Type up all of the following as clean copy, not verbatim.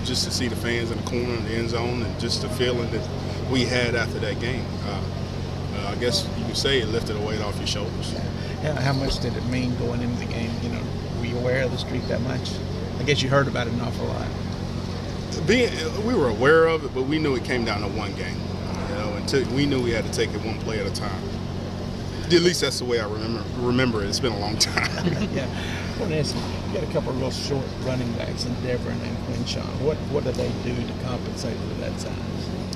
just to see the fans in the corner in the end zone and just the feeling that we had after that game. I guess you could say it lifted a weight off your shoulders. Yeah, how much did it mean going into the game? You know, were you aware of the streak that much? I guess you heard about it an awful lot. We were aware of it, but we knew it came down to one game. You know, and we knew we had to take it one play at a time. At least that's the way I remember it. It's been a long time. Yeah. I want to ask you got a couple of real short running backs in Devin and Quinshon. What do they do to compensate for that size?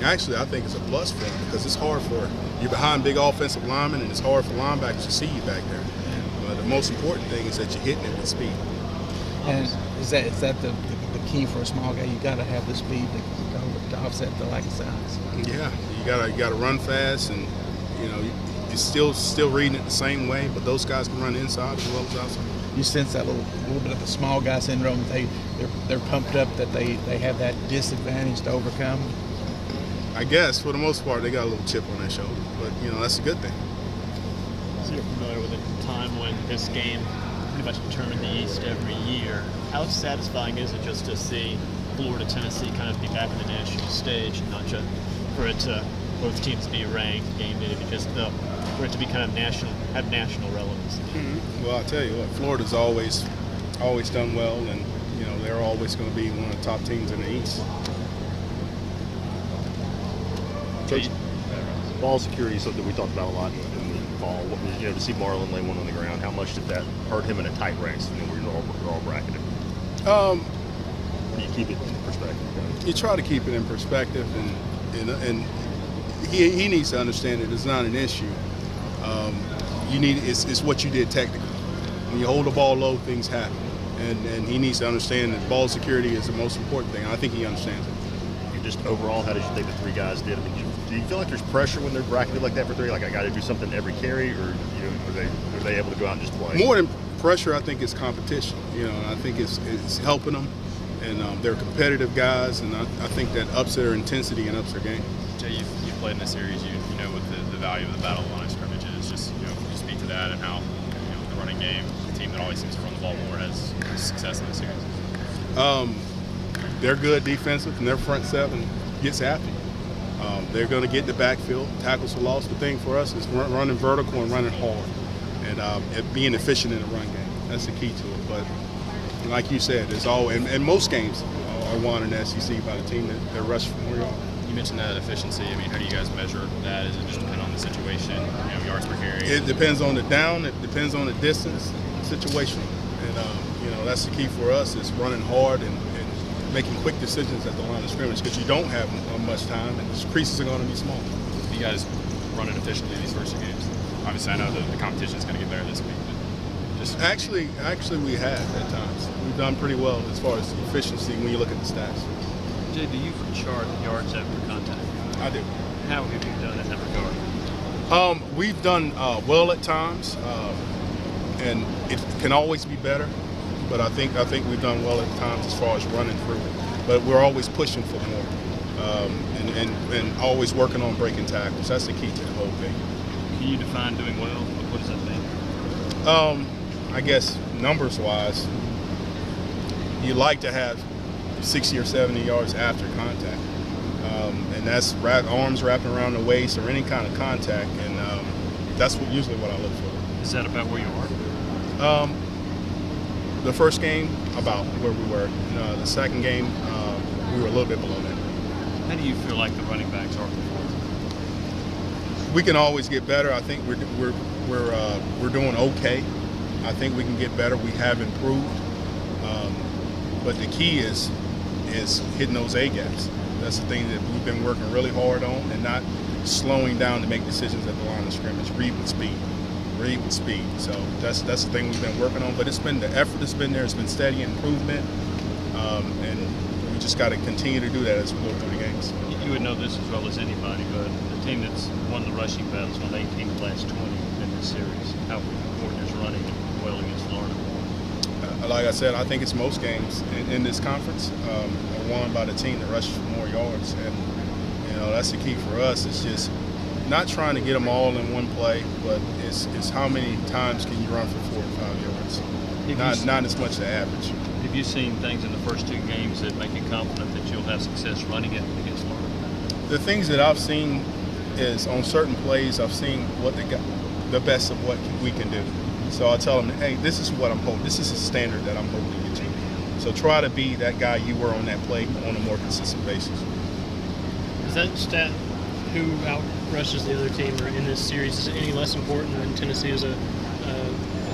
Actually, I think it's a plus for them because it's hard for you're behind big offensive linemen, and it's hard for linebackers to see you back there. But the most important thing is that you're hitting it with speed. And is that the key for a small guy? You got to have the speed to offset the lack of size. Yeah, you got to run fast, and you know you're still reading it the same way. But those guys can run inside as well as outside. You sense that little bit of the small guy syndrome. They're pumped up that they have that disadvantage to overcome. I guess for the most part they got a little chip on their shoulder, but you know that's a good thing. So you're familiar with a time when this game pretty much determined the East every year. How satisfying is it just to see Florida, Tennessee kind of be back on the national stage, and not just for it to both teams be ranked, game day, but just for it to be kind of have national relevance? Mm-hmm. Well, I'll tell you what, Florida's always done well, and you know they're always going to be one of the top teams in the East. Coach, ball security is something we talked about a lot in the fall. To see Marlon lay one on the ground, how much did that hurt him in a tight race? And then we're all bracketed. Or do you keep it in perspective? You try to keep it in perspective, and he needs to understand that it's not an issue. It's what you did technically. When you hold the ball low, things happen, and he needs to understand that ball security is the most important thing. I think he understands it. Just overall, how did you think the three guys did? I mean, do you feel like there's pressure when they're bracketed like that for three? Like I got to do something every carry, or are they able to go out and just play? More than pressure, I think it's competition. You know, and I think it's helping them, and they're competitive guys, and I think that ups their intensity and ups their game. Jay, you've played in this series. You know what the value of the battle line scrimmage is. Just can you speak to that and how with the running game, the team that always seems to run the ball more has success in this series. They're good defensive, and their front seven gets after you. They're going to get the backfield, tackles for loss. The thing for us is running vertical and running hard, and being efficient in the run game. That's the key to it. But like you said, it's all and most games are won in the SEC by the team that rushes for more yards. You mentioned that efficiency. I mean, how do you guys measure that? Does it just depend on the situation? Yards per carry. It depends on the down. It depends on the distance, situation, and that's the key for us is running hard and making quick decisions at the line of scrimmage because you don't have much time and the creases are going to be small. You guys running efficiently these first two games. Obviously, I know the competition is going to get better this week. But just actually, we have at times. We've done pretty well as far as efficiency when you look at the stats. Jay, do you chart yards after contact? I do. How have you done in that regard? We've done well at times, and it can always be better. But I think we've done well at times as far as running through it. But we're always pushing for more, and always working on breaking tackles. That's the key to the whole thing. Can you define doing well? What does that mean? I guess numbers-wise, you like to have 60 or 70 yards after contact, and that's arms wrapping around the waist or any kind of contact, and that's usually what I look for. Is that about where you are? The first game, about where we were. The second game, we were a little bit below that. How do you feel like the running backs are performing? We can always get better. I think we're doing okay. I think we can get better. We have improved, but the key is hitting those A gaps. That's the thing that we've been working really hard on, and not slowing down to make decisions at the line of scrimmage. Read with speed. So that's the thing we've been working on. But it's been the effort that's been there. It's been steady improvement, and we just got to continue to do that as we go through the games. You would know this as well as anybody, but the team that's won the rushing battles, won 18 of the last 20 in this series. How important is running well against Florida? Like I said, I think it's most games in this conference are won by the team that rushes for more yards, and that's the key for us. It's just not trying to get them all in one play, but it's how many times can you run for 4 or 5 yards. not as much as the average. Have you seen things in the first 2 games that make you confident that you'll have success running it against Florida? The things that I've seen is on certain plays, I've seen what the best of what we can do. So I tell them, hey, this is what I'm holding. This is a standard that I'm holding you to. So try to be that guy you were on that play on a more consistent basis. Is that stat who outrushes the other team or in this series is it any less important than Tennessee is a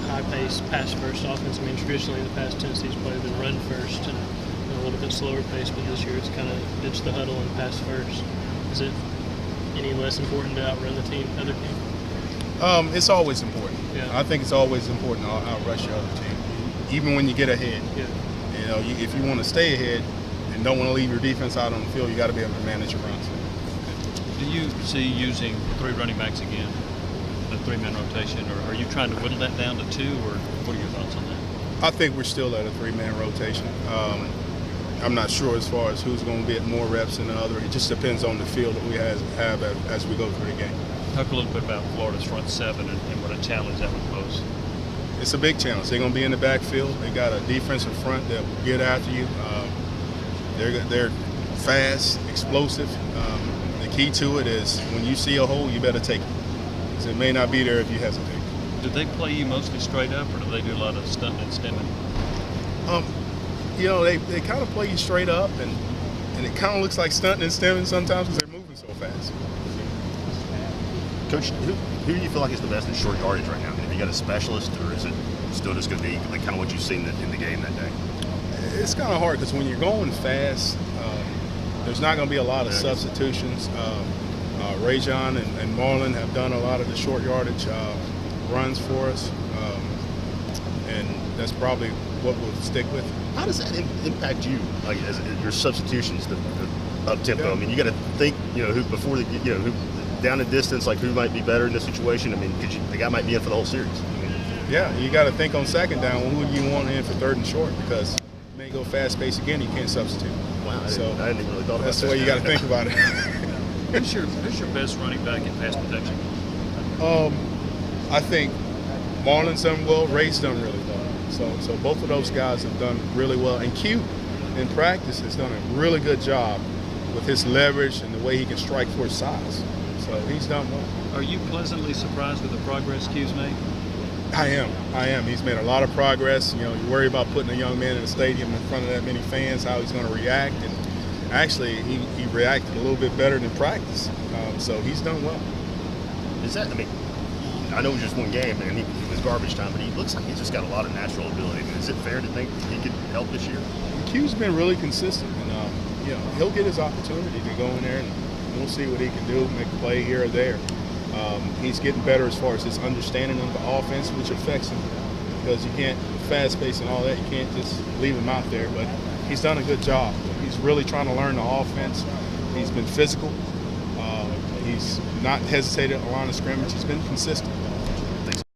high-paced, pass-first offense? I mean, traditionally in the past, Tennessee's probably been run-first and a little bit slower pace, but this year it's kind of ditch the huddle and pass first. Is it any less important to outrun the other team? It's always important. Yeah. I think it's always important to outrush your other team, even when you get ahead. Yeah. You know, if you want to stay ahead and don't want to leave your defense out on the field, you got to be able to manage your runs. Do you see using 3 running backs again, the 3-man rotation, or are you trying to whittle that down to 2, or what are your thoughts on that? I think we're still at a 3-man rotation. I'm not sure as far as who's going to get more reps than the other. It just depends on the field that we have as we go through the game. Talk a little bit about Florida's front 7 and what a challenge that would pose. It's a big challenge. They're going to be in the backfield. They got a defensive front that will get after you. They're fast, explosive. The key to it is when you see a hole, you better take it, because it may not be there if you hesitate. Do they play you mostly straight up, or do they do a lot of stunting and stemming? You know, they kind of play you straight up, and it kind of looks like stunting and stemming sometimes because they're moving so fast. Coach, who do you feel like is the best in short yardage right now? Have you got a specialist, or is it still just going to be like kind of what you've seen in the game that day? It's kind of hard because when you're going fast, there's not going to be a lot of substitutions. Rajon and Marlon have done a lot of the short yardage runs for us, and that's probably what we'll stick with. How does that impact you, like as your substitutions, the up tempo? I mean, you got to think, who before the, who down the distance, like who might be better in this situation. I mean, the guy might be in for the whole series. Yeah, you got to think on second down. Who do you want in for 3rd and short? Because you may go fast pace again. You can't substitute. Wow, I so didn't even really thought about that's that. the way you got to think about it. Who's your best running back in pass protection? I think Marlon's done well. Ray's done really well. So both of those guys have done really well. And Q, in practice, has done a really good job with his leverage and the way he can strike for his size. So he's done well. Are you pleasantly surprised with the progress Q's made? I am. He's made a lot of progress. You worry about putting a young man in a stadium in front of that many fans, how he's going to react. And actually, he reacted a little bit better than practice. So he's done well. I know it was just one game, and it was garbage time, but he looks like he's just got a lot of natural ability. I mean, is it fair to think he could help this year? Q's been really consistent, and he'll get his opportunity to go in there, and we'll see what he can do, make a play here or there. He's getting better as far as his understanding of the offense, which affects him, because you can't fast pace and all that. You can't just leave him out there. But he's done a good job. He's really trying to learn the offense. He's been physical. He's not hesitated at the line of scrimmage. He's been consistent.